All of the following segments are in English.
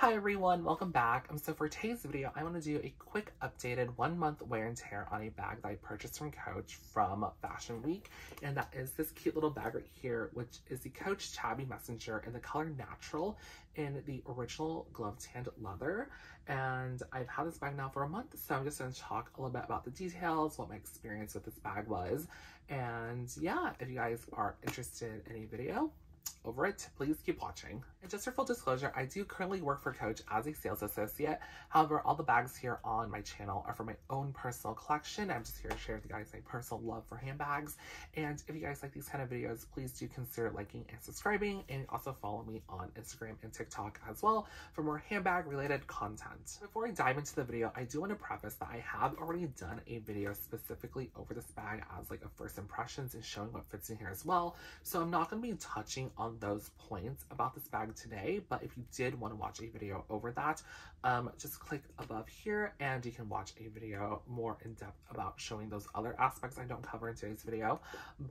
Hi everyone, welcome back. So for today's video, I want to do a quick updated 1 month wear and tear on a bag that I purchased from Coach from Fashion Week. And that is this cute little bag right here, which is the Coach Tabby Messenger in the color Natural in the original glove tanned leather. And I've had this bag now for a month, so I'm just going to talk a little bit about the details, what my experience with this bag was. And yeah, if you guys are interested in a video over it, please keep watching. And just for full disclosure, I do currently work for Coach as a sales associate. However, all the bags here on my channel are for my own personal collection. I'm just here to share with you guys my personal love for handbags. And if you guys like these kind of videos, please do consider liking and subscribing, and also follow me on Instagram and TikTok as well for more handbag related content. Before I dive into the video, I do want to preface that I have already done a video specifically over this bag as like a first impressions and showing what fits in here as well. So I'm not going to be touching on those points about this bag today, but if you did want to watch a video over that, just click above here and you can watch a video more in depth about showing those other aspects I don't cover in today's video.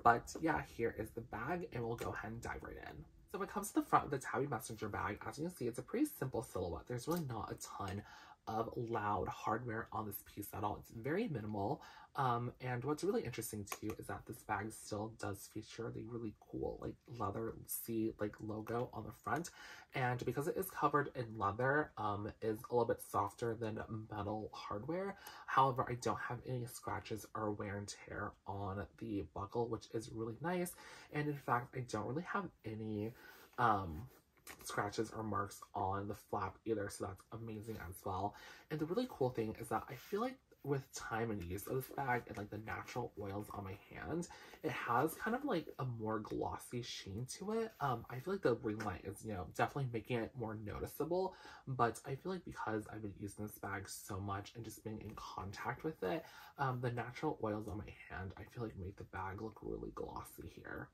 But yeah, here is the bag and we'll go ahead and dive right in. So when it comes to the front of the Tabby Messenger bag, as you can see, it's a pretty simple silhouette. There's really not a ton of loud hardware on this piece at all. It's very minimal. And what's really interesting too is that this bag still does feature the really cool like leather C like logo on the front, and because it is covered in leather, is a little bit softer than metal hardware. However, I don't have any scratches or wear and tear on the buckle, which is really nice. And in fact, I don't really have any scratches or marks on the flap either, so that's amazing as well. And the really cool thing is that I feel like with time and use of this bag and like the natural oils on my hand, it has kind of like a more glossy sheen to it. I feel like the ring light is, definitely making it more noticeable, but I feel like because I've been using this bag so much and just being in contact with it, the natural oils on my hand, I feel like make the bag look really glossy here.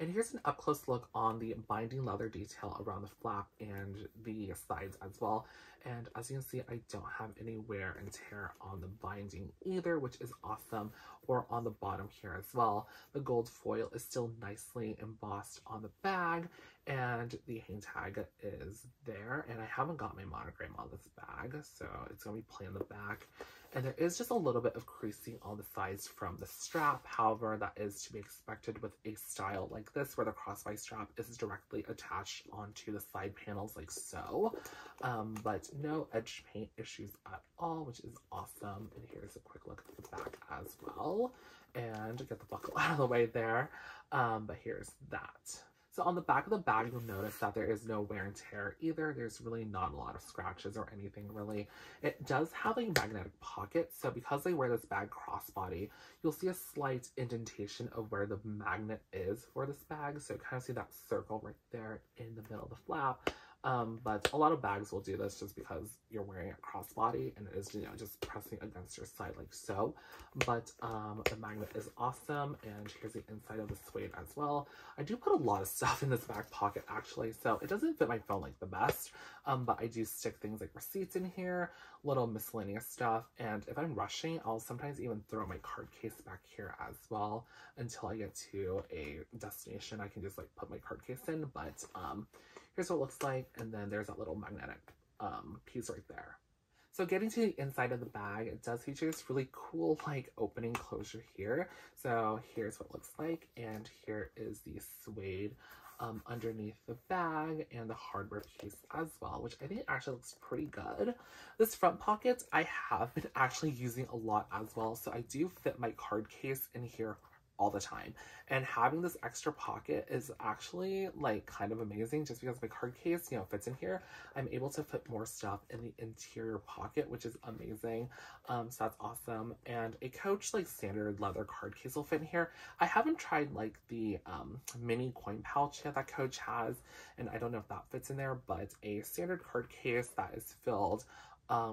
And here's an up-close look on the binding leather detail around the flap and the sides as well. And as you can see, I don't have any wear and tear on the binding either, which is awesome, or on the bottom here as well. The gold foil is still nicely embossed on the bag, and the hang tag is there. And I haven't got my monogram on this bag, so it's going to be plain on the back. And there is just a little bit of creasing on the sides from the strap. However, that is to be expected with a style like this, where the crossbody strap is directly attached onto the side panels like so. But no edge paint issues at all, which is awesome. And here's a quick look at the back as well. And get the buckle out of the way there. But here's that. So on the back of the bag, you'll notice that there is no wear and tear either. There's really not a lot of scratches or anything really. It does have a magnetic pocket, so because I wear this bag crossbody, you'll see a slight indentation of where the magnet is for this bag. So kind of see that circle right there in the middle of the flap. But a lot of bags will do this just because you're wearing a crossbody and it is, just pressing against your side like so. But the magnet is awesome, and here's the inside of the suede as well. I do put a lot of stuff in this back pocket actually, so it doesn't fit my phone like the best, but I do stick things like receipts in here, little miscellaneous stuff, and if I'm rushing, I'll sometimes even throw my card case back here as well until I get to a destination. I can just like put my card case in, but here's what it looks like, and then there's that little magnetic piece right there. So getting to the inside of the bag, it does feature this really cool like opening closure here. So here's what it looks like, and here is the suede underneath the bag and the hardware piece as well, which I think actually looks pretty good. This front pocket I have been actually using a lot as well, so I do fit my card case in here all the time, and having this extra pocket is actually like kind of amazing just because my card case fits in here. I'm able to fit more stuff in the interior pocket, which is amazing. So that's awesome. And a Coach like standard leather card case will fit in here. I haven't tried like the mini coin pouch that Coach has, and I don't know if that fits in there, but a standard card case that is filled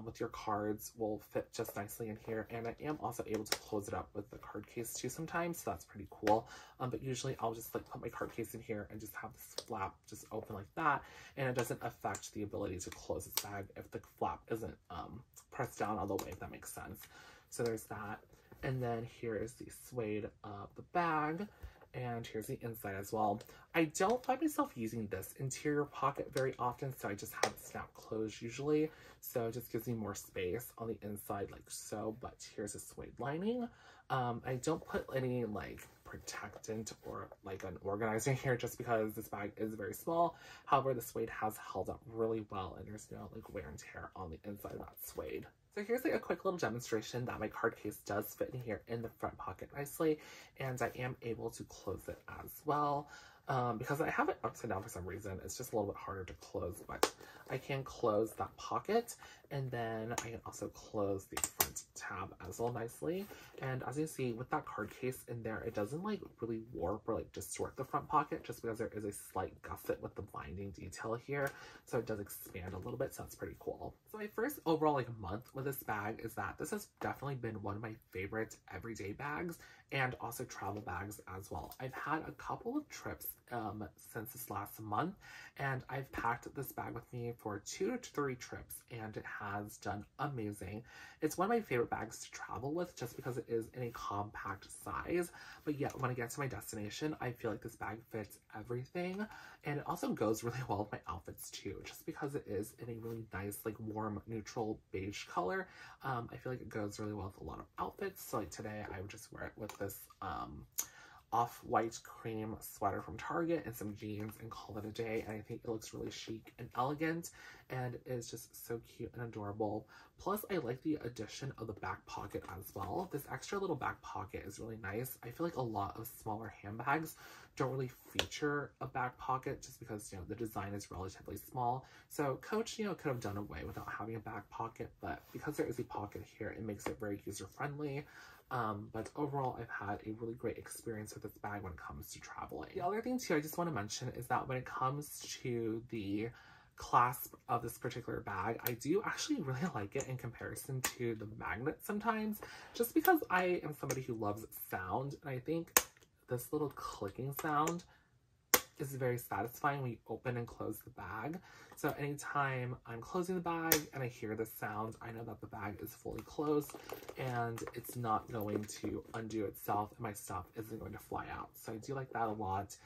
with your cards will fit just nicely in here. And I am also able to close it up with the card case too sometimes, so that's pretty cool. But usually I'll just like put my card case in here and just have this flap just open like that, and it doesn't affect the ability to close this bag if the flap isn't pressed down all the way, if that makes sense. So there's that. And then here is the suede of the bag. And here's the inside as well. I don't find myself using this interior pocket very often, so I just have it snap closed usually. So it just gives me more space on the inside like so, but here's a suede lining. I don't put any like protectant or like an organizer here just because this bag is very small. However, the suede has held up really well and there's no like wear and tear on the inside of that suede. So here's like a quick little demonstration that my card case does fit in here in the front pocket nicely, and I am able to close it as well. Because I have it upside down for some reason, it's just a little bit harder to close, but I can close that pocket, and then I can also close the front tab as well nicely. And as you see with that card case in there, it doesn't like really warp or like distort the front pocket just because there is a slight gusset with the binding detail here, so it does expand a little bit, so that's pretty cool. So my first overall like month with this bag is that this has definitely been one of my favorite everyday bags and also travel bags as well. I've had a couple of trips since this last month, and I've packed this bag with me for 2 to 3 trips, and it has done amazing. It's one of my favorite bags to travel with just because it is in a compact size, but yet when I get to my destination, I feel like this bag fits everything, and it also goes really well with my outfits too, just because it is in a really nice like warm neutral beige color. I feel like it goes really well with a lot of outfits. So like today I would just wear it with this off-white cream sweater from Target and some jeans and call it a day, and I think it looks really chic and elegant and is just so cute and adorable. Plus I like the addition of the back pocket as well. This extra little back pocket is really nice. I feel like a lot of smaller handbags don't really feature a back pocket just because, you know, the design is relatively small. So Coach, you know, could have done away without having a back pocket, but because there is a pocket here, it makes it very user-friendly. But overall, I've had a really great experience with this bag when it comes to traveling. The other thing too I just want to mention is that when it comes to the clasp of this particular bag, I do actually really like it in comparison to the magnet sometimes, just because I am somebody who loves sound, and I think this little clicking sound is very satisfying when you open and close the bag. So anytime I'm closing the bag and I hear this sound, I know that the bag is fully closed and it's not going to undo itself and my stuff isn't going to fly out. So I do like that a lot.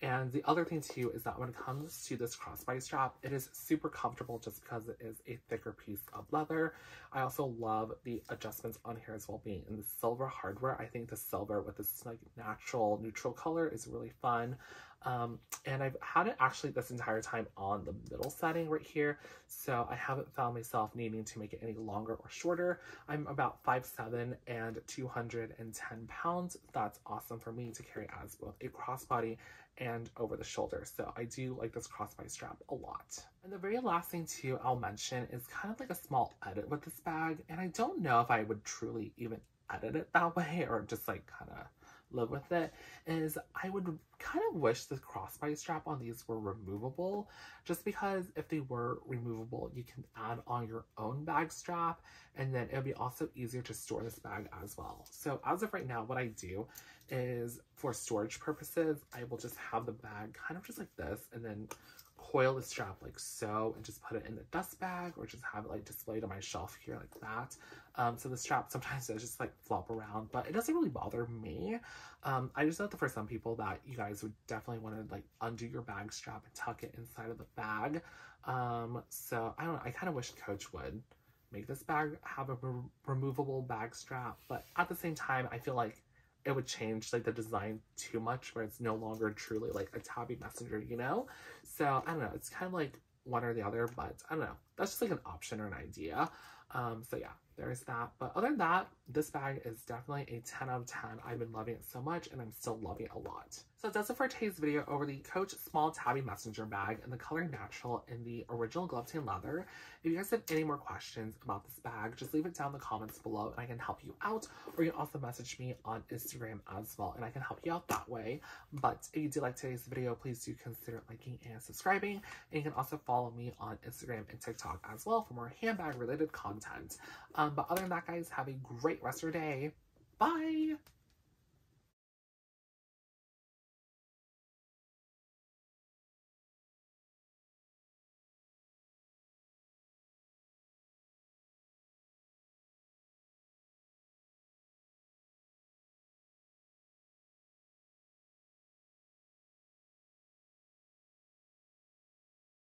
And the other thing too is that when it comes to this crossbody strap, it is super comfortable just because it is a thicker piece of leather. I also love the adjustments on here as well, being in the silver hardware. I think the silver with this like natural neutral color is really fun. And I've had it actually this entire time on the middle setting right here, so I haven't found myself needing to make it any longer or shorter. I'm about 5'7" and 210 pounds. That's awesome for me to carry as both a crossbody and over the shoulder, so I do like this crossbody strap a lot. And the very last thing too I'll mention is kind of like a small edit with this bag, and I don't know if I would truly even edit it that way or just like kind of live with it, is I would kind of wish the crossbody strap on these were removable, just because if they were removable, you can add on your own bag strap, and then it would be also easier to store this bag as well. So as of right now, what I do is for storage purposes, I will just have the bag kind of just like this, and then coil the strap like so and just put it in the dust bag, or just have it like displayed on my shelf here like that. So the strap sometimes does just like flop around, but it doesn't really bother me. I just know that for some people that you guys would definitely want to like undo your bag strap and tuck it inside of the bag. So I don't know, I kind of wish Coach would make this bag have a removable bag strap, but at the same time I feel like it would change like the design too much where it's no longer truly like a Tabby Messenger, you know? So I don't know, it's kind of like one or the other, but I don't know, that's just like an option or an idea. So yeah, there's that. But other than that, this bag is definitely a 10 out of 10. I've been loving it so much, and I'm still loving it a lot. So that's it for today's video over the Coach Small Tabby Messenger bag in the color natural in the original glove tan leather. If you guys have any more questions about this bag, just leave it down in the comments below and I can help you out, or you can also message me on Instagram as well and I can help you out that way. But if you did like today's video, please do consider liking and subscribing, and you can also follow me on Instagram and TikTok as well for more handbag related content. But other than that, guys, have a great rest of your day. Bye!